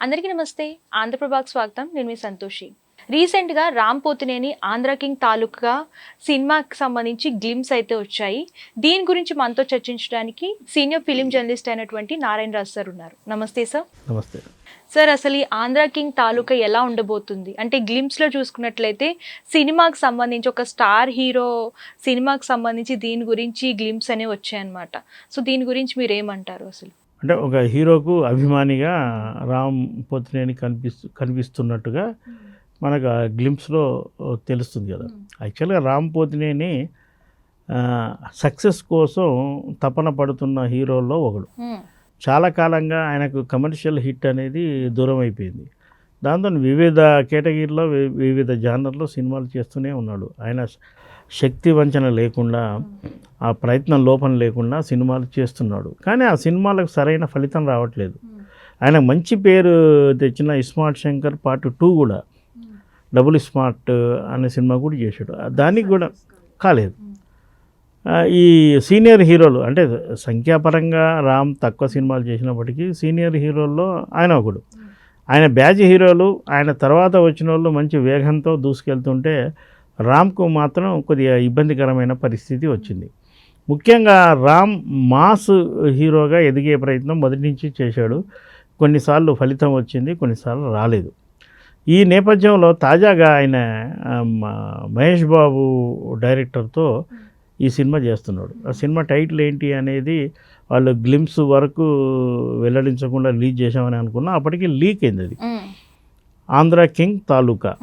అందరికీ నమస్తే. ఆంధ్రప్రభకు స్వాగతం. నేను మీ సంతోషి. రీసెంట్గా రామ్ పోతినేని ఆంధ్ర కింగ్ తాలూకా సినిమాకి సంబంధించి గ్లిమ్స్ అయితే వచ్చాయి. దీని గురించి మనతో చర్చించడానికి సీనియర్ ఫిలిం జర్నలిస్ట్ అయినటువంటి నారాయణ రాజు సార్ ఉన్నారు. నమస్తే సార్. నమస్తే సార్. అసలు ఈ ఆంధ్ర కింగ్ తాలూకా ఎలా ఉండబోతుంది అంటే గ్లిమ్స్లో చూసుకున్నట్లయితే సినిమాకి సంబంధించి ఒక స్టార్ హీరో సినిమాకి సంబంధించి దీని గురించి గ్లిమ్స్ అనేవి వచ్చాయన్నమాట. సో దీని గురించి మీరు ఏమంటారు? అసలు అంటే ఒక హీరోకు అభిమానిగా రామ్ పోతినేని కనిపిస్తున్నట్టుగా మనకు ఆ గ్లిమ్స్లో తెలుస్తుంది కదా. యాక్చువల్గా రామ్ పోతినేని సక్సెస్ కోసం తపన పడుతున్న హీరోల్లో ఒకడు. చాలా కాలంగా ఆయనకు కమర్షియల్ హిట్ అనేది దూరం అయిపోయింది. దాంతో వివిధ కేటగిరీలో వివిధ జానర్లో సినిమాలు చేస్తూనే ఉన్నాడు. ఆయన శక్తి వంచన లేకుండా, ఆ ప్రయత్నం లోపం లేకుండా సినిమాలు చేస్తున్నాడు. కానీ ఆ సినిమాలకు సరైన ఫలితం రావట్లేదు. ఆయన మంచి పేరు తెచ్చిన ఇస్మార్ట్ శంకర్ పార్ట్ 2 కూడా, డబుల్ స్మార్ట్ అనే సినిమా కూడా చేశాడు. దానికి కూడా కాలేదు. ఈ సీనియర్ హీరోలు అంటే సంఖ్యాపరంగా రామ్ తక్కువ సినిమాలు చేసినప్పటికీ సీనియర్ హీరోల్లో ఆయన ఒకడు. ఆయన బ్యాచ్ హీరోలు, ఆయన తర్వాత వచ్చిన వాళ్ళు మంచి వేగంతో దూసుకెళ్తుంటే రామ్కు మాత్రం కొద్దిగా ఇబ్బందికరమైన పరిస్థితి వచ్చింది. ముఖ్యంగా రామ్ మాస్ హీరోగా ఎదిగే ప్రయత్నం మొదటి నుంచి చేశాడు. కొన్నిసార్లు ఫలితం వచ్చింది, కొన్నిసార్లు రాలేదు. ఈ నేపథ్యంలో తాజాగా ఆయన మహేష్ బాబు డైరెక్టర్తో ఈ సినిమా చేస్తున్నాడు. ఆ సినిమా టైటిల్ ఏంటి అనేది వాళ్ళు గ్లిమ్స్ వరకు వెల్లడించకుండా లీక్ చేశామని అనుకున్నా. అప్పటికి లీక్ అయింది. అది ఆంధ్ర కింగ్ తాలూకా.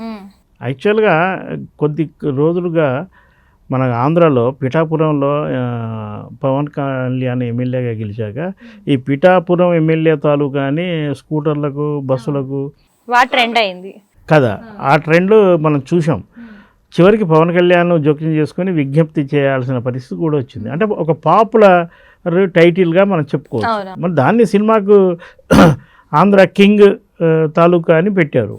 యాక్చువల్గా కొద్ది రోజులుగా మన ఆంధ్రాలో పిఠాపురంలో పవన్ కళ్యాణ్ ఎమ్మెల్యేగా గెలిచాక ఈ పిఠాపురం ఎమ్మెల్యే తాలూకా అని స్కూటర్లకు, బస్సులకు ట్రెండ్ అయింది కదా. ఆ ట్రెండ్ మనం చూసాం. చివరికి పవన్ కళ్యాణ్ జోక్యం చేసుకుని విజ్ఞప్తి చేయాల్సిన పరిస్థితి కూడా వచ్చింది. అంటే ఒక పాపులర్ టైటిల్గా మనం చెప్పుకోవచ్చు. మరి దాన్ని సినిమాకు ఆంధ్ర కింగ్ తాలూకా అని పెట్టారు.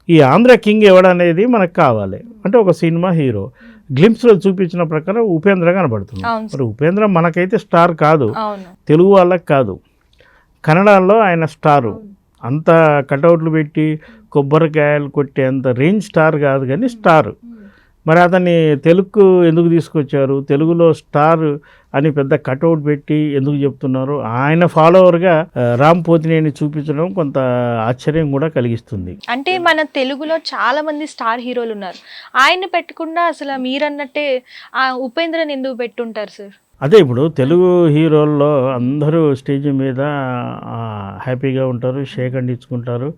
ఈ ఆంధ్ర కింగ్ ఎవడనేది మనకు కావాలి. అంటే ఒక సినిమా హీరో గ్లిమ్స్లో చూపించిన ప్రకారం ఉపేంద్ర కనబడుతుంది. మరి ఉపేంద్ర మనకైతే స్టార్ కాదు, తెలుగు వాళ్ళకి కాదు, కన్నడలో ఆయన స్టారు. అంత కటౌట్లు పెట్టి కొబ్బరికాయలు కొట్టే అంత రేంజ్ స్టార్ కాదు, కానీ స్టార్. మరి అతన్ని తెలుగుకు ఎందుకు తీసుకొచ్చారు? తెలుగులో స్టార్ అని పెద్ద కటౌట్ పెట్టి ఎందుకు చెప్తున్నారు? ఆయన ఫాలోవర్గా రామ్ పోతినేని చూపించడం కొంత ఆశ్చర్యం కూడా కలిగిస్తుంది. అంటే మన తెలుగులో చాలా మంది స్టార్ హీరోలు ఉన్నారు, ఆయన్ని పెట్టకుండా అసలు మీరన్నట్టే ఉపేంద్రని ఎందుకు పెట్టుంటారు సార్? అదే ఇప్పుడు తెలుగు హీరోల్లో అందరూ స్టేజ్ మీద హ్యాపీగా ఉంటారు, షేక్ అండ్ ఇచ్చుకుంటారు,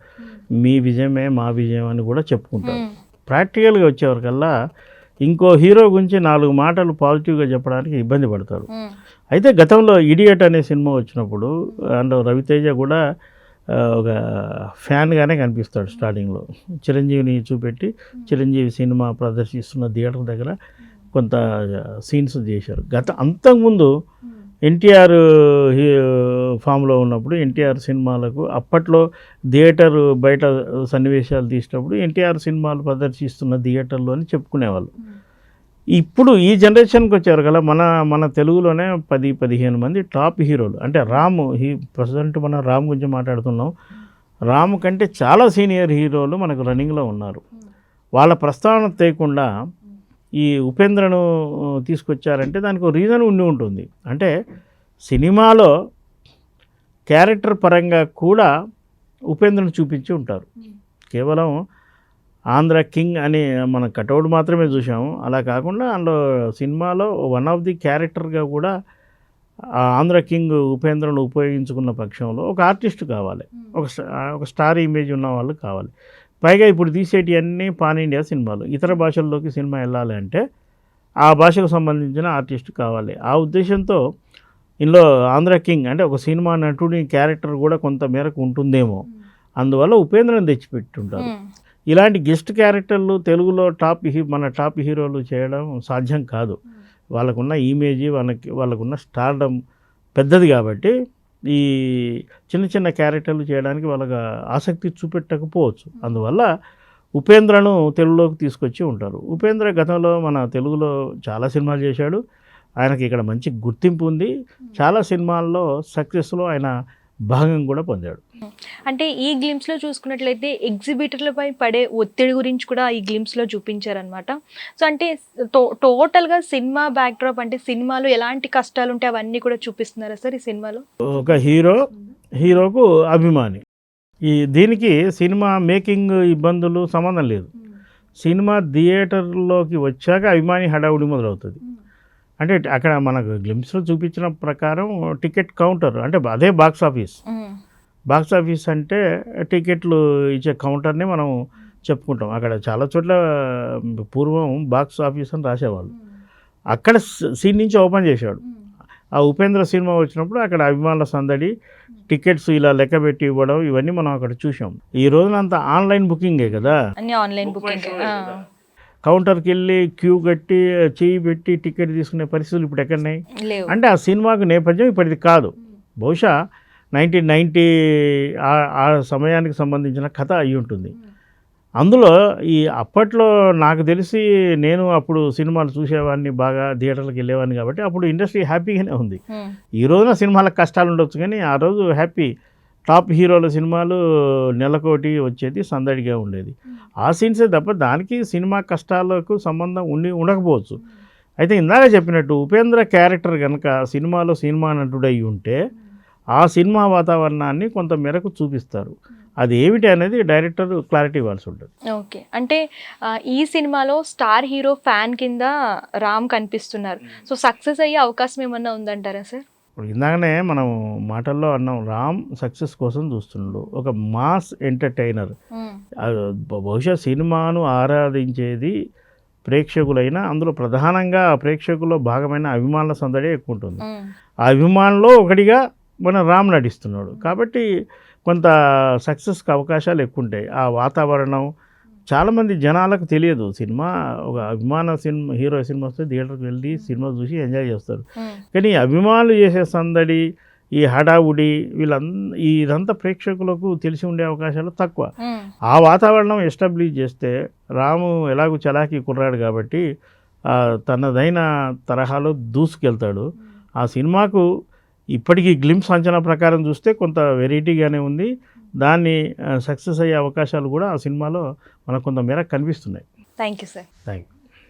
మీ విజయమే మా విజయం అని కూడా చెప్పుకుంటారు. ప్రాక్టికల్గా వచ్చేవరకల్లా ఇంకో హీరో గురించి 4 మాటలు పాజిటివ్గా చెప్పడానికి ఇబ్బంది పడతారు. అయితే గతంలో ఇడియట్ అనే సినిమా వచ్చినప్పుడు అందులో రవితేజ కూడా ఒక ఫ్యాన్గానే కనిపిస్తాడు. స్టార్టింగ్లో చిరంజీవిని చూపెట్టి చిరంజీవి సినిమా ప్రదర్శిస్తున్న థియేటర్ దగ్గర కొంత సీన్స్ చేశారు. అంతకుముందు ఎన్టీఆర్ ఫామ్లో ఉన్నప్పుడు ఎన్టీఆర్ సినిమాలకు అప్పట్లో థియేటర్ బయట సన్నివేశాలు తీసినప్పుడు ఎన్టీఆర్ సినిమాలు ప్రదర్శిస్తున్న థియేటర్లో అని చెప్పుకునేవాళ్ళు. ఇప్పుడు ఈ జనరేషన్కి వచ్చారు కదా, మన తెలుగులోనే 10-15 మంది టాప్ హీరోలు. అంటే ప్రజెంట్ మనం రామ్ గురించి మాట్లాడుతున్నాం. రామ్ కంటే చాలా సీనియర్ హీరోలు మనకు రన్నింగ్లో ఉన్నారు. వాళ్ళ ప్రస్తావన తేకుండా ఈ ఉపేంద్రను తీసుకొచ్చారంటే దానికి ఒక రీజన్ ఉండి ఉంటుంది. అంటే సినిమాలో క్యారెక్టర్ పరంగా కూడా ఉపేంద్రను చూపించి ఉంటారు. కేవలం ఆంధ్ర కింగ్ అని మనం కటౌట్ మాత్రమే చూసాము. అలా కాకుండా అందులో సినిమాలో వన్ ఆఫ్ ది క్యారెక్టర్గా కూడా ఆంధ్ర కింగ్ ఉపేంద్రను ఉపయోగించుకున్న పక్షంలో ఒక ఆర్టిస్ట్ కావాలి, ఒక స్టార్ ఇమేజ్ ఉన్న వాళ్ళు కావాలి. పైగా ఇప్పుడు తీసేటి అన్నీ పాన్ ఇండియా సినిమాలు. ఇతర భాషల్లోకి సినిమా వెళ్ళాలి అంటే ఆ భాషకు సంబంధించిన ఆర్టిస్ట్ కావాలి. ఆ ఉద్దేశంతో ఇందులో ఆంధ్ర కింగ్ అంటే ఒక సినిమా నటుడి క్యారెక్టర్ కూడా కొంత మేరకు ఉంటుందేమో, అందువల్ల ఉపేంద్రని తెచ్చిపెట్టుంటారు. ఇలాంటి గెస్ట్ క్యారెక్టర్లు తెలుగులో మన టాప్ హీరోలు చేయడం సాధ్యం కాదు. వాళ్ళకున్న ఇమేజ్, వాళ్ళకున్న స్టార్డమ్ పెద్దది కాబట్టి ఈ చిన్న క్యారెక్టర్లు చేయడానికి వాళ్ళకి ఆసక్తి చూపెట్టకపోవచ్చు. అందువల్ల ఉపేంద్రను తెలుగులోకి తీసుకొచ్చి ఉంటారు. ఉపేంద్ర గతంలో మన తెలుగులో చాలా సినిమాలు చేశాడు. ఆయనకి ఇక్కడ మంచి గుర్తింపు ఉంది. చాలా సినిమాల్లో సక్సెస్లో ఆయన భాగం కూడా పొందాడు. అంటే ఈ గ్లిమ్స్లో చూసుకున్నట్లయితే ఎగ్జిబిటర్లపై పడే ఒత్తిడి గురించి కూడా ఈ గ్లిమ్స్లో చూపించారనమాట. సో అంటే టోటల్గా సినిమా బ్యాక్డ్రాప్ అంటే సినిమాలో ఎలాంటి కష్టాలు ఉంటాయి అవన్నీ కూడా చూపిస్తున్నారా సార్ ఈ సినిమాలో? ఒక హీరోకు అభిమాని, దీనికి సినిమా మేకింగ్ ఇబ్బందులు సంబంధం లేదు. సినిమా థియేటర్లోకి వచ్చాక అభిమాని హడావుడి మొదలవుతుంది. అంటే అక్కడ మనకు గ్లిమ్స్లో చూపించిన ప్రకారం టికెట్ కౌంటర్ అంటే అదే బాక్స్ ఆఫీస్ అంటే టికెట్లు ఇచ్చే కౌంటర్ని మనం చెప్పుకుంటాం. అక్కడ చాలా చోట్ల పూర్వం బాక్స్ ఆఫీస్ అని రాసేవాళ్ళు. అక్కడ సీన్ నుంచి ఓపెన్ చేశాడు. ఆ ఉపేంద్ర సినిమా వచ్చినప్పుడు అక్కడ అభిమానుల సందడి, టికెట్స్ ఇలా లెక్క పెట్టి ఇవ్వడం, ఇవన్నీ మనం అక్కడ చూసాం. ఈ రోజున అంతా ఆన్లైన్ బుకింగే కదా, ఆన్లైన్ బుకింగ్. కౌంటర్కి వెళ్ళి క్యూ కట్టి చేయి పెట్టి టికెట్ తీసుకునే పరిస్థితులు ఇప్పుడు ఎక్కడున్నాయి? అంటే ఆ సినిమాకు నేపథ్యం ఇప్పటిది కాదు, బహుశా 1990 ఆ సమయానికి సంబంధించిన కథ అయి ఉంటుంది. అందులో అప్పట్లో నాకు తెలిసి నేను అప్పుడు సినిమాలు చూసేవాడిని, బాగా థియేటర్లకు వెళ్ళేవాడిని కాబట్టి అప్పుడు ఇండస్ట్రీ హ్యాపీగానే ఉంది. ఈ రోజున సినిమాలకు కష్టాలు ఉండొచ్చు కానీ ఆ రోజు హ్యాపీ. టాప్ హీరోల సినిమాలు నెలకోటి వచ్చేది, సందడిగా ఉండేది. ఆ సీన్సే తప్ప దానికి సినిమా కష్టాలకు సంబంధం ఉండకపోవచ్చు. అయితే ఇందాక చెప్పినట్టు ఉపేంద్ర క్యారెక్టర్ కనుక సినిమాలో సినిమా నటుడై ఉంటే ఆ సినిమా వాతావరణాన్ని కొంత మేరకు చూపిస్తారు. అది ఏమిటి అనేది డైరెక్టర్ క్లారిటీ ఇవ్వాల్సి ఉంటుంది. ఓకే, అంటే ఈ సినిమాలో స్టార్ హీరో ఫ్యాన్ కింద రామ్ కనిపిస్తున్నారు. సో సక్సెస్ అయ్యే అవకాశం ఏమన్నా ఉందంటారా సార్? ఇప్పుడు ఇందాకనే మనం మాటల్లో అన్నాం, రామ్ సక్సెస్ కోసం చూస్తున్నాడు, ఒక మాస్ ఎంటర్టైనర్. బహుశా సినిమాను ఆరాధించేది ప్రేక్షకులైనా అందులో ప్రధానంగా ప్రేక్షకుల్లో భాగమైన అభిమానుల సందడే ఎక్కువ ఉంటుంది. ఆ అభిమానుల్లో ఒకటిగా మన రామ్ నటిస్తున్నాడు కాబట్టి కొంత సక్సెస్కి అవకాశాలు ఎక్కువ ఉంటాయి. ఆ వాతావరణం చాలామంది జనాలకు తెలియదు. సినిమా ఒక అభిమాన సినిమా, హీరో సినిమా వస్తే థియేటర్కి వెళ్ళి సినిమా చూసి ఎంజాయ్ చేస్తారు. కానీ అభిమానులు చేసే సందడి, ఈ హడావుడి, ఇదంతా ప్రేక్షకులకు తెలిసి ఉండే అవకాశాలు తక్కువ. ఆ వాతావరణం ఎస్టాబ్లిష్ చేస్తే రాము ఎలాగూ చలాకీ కుర్రాడు కాబట్టి తనదైన తరహాలో దూసుకెళ్తాడు. ఆ సినిమాకు ఇప్పటికీ గ్లిమ్స్ అంచనా ప్రకారం చూస్తే కొంత వెరైటీగానే ఉంది. దాన్ని సక్సెస్ అయ్యే అవకాశాలు కూడా ఆ సినిమాలో మనకు కొంత మేరకు కనిపిస్తున్నాయి. Thank you sir. Thank you.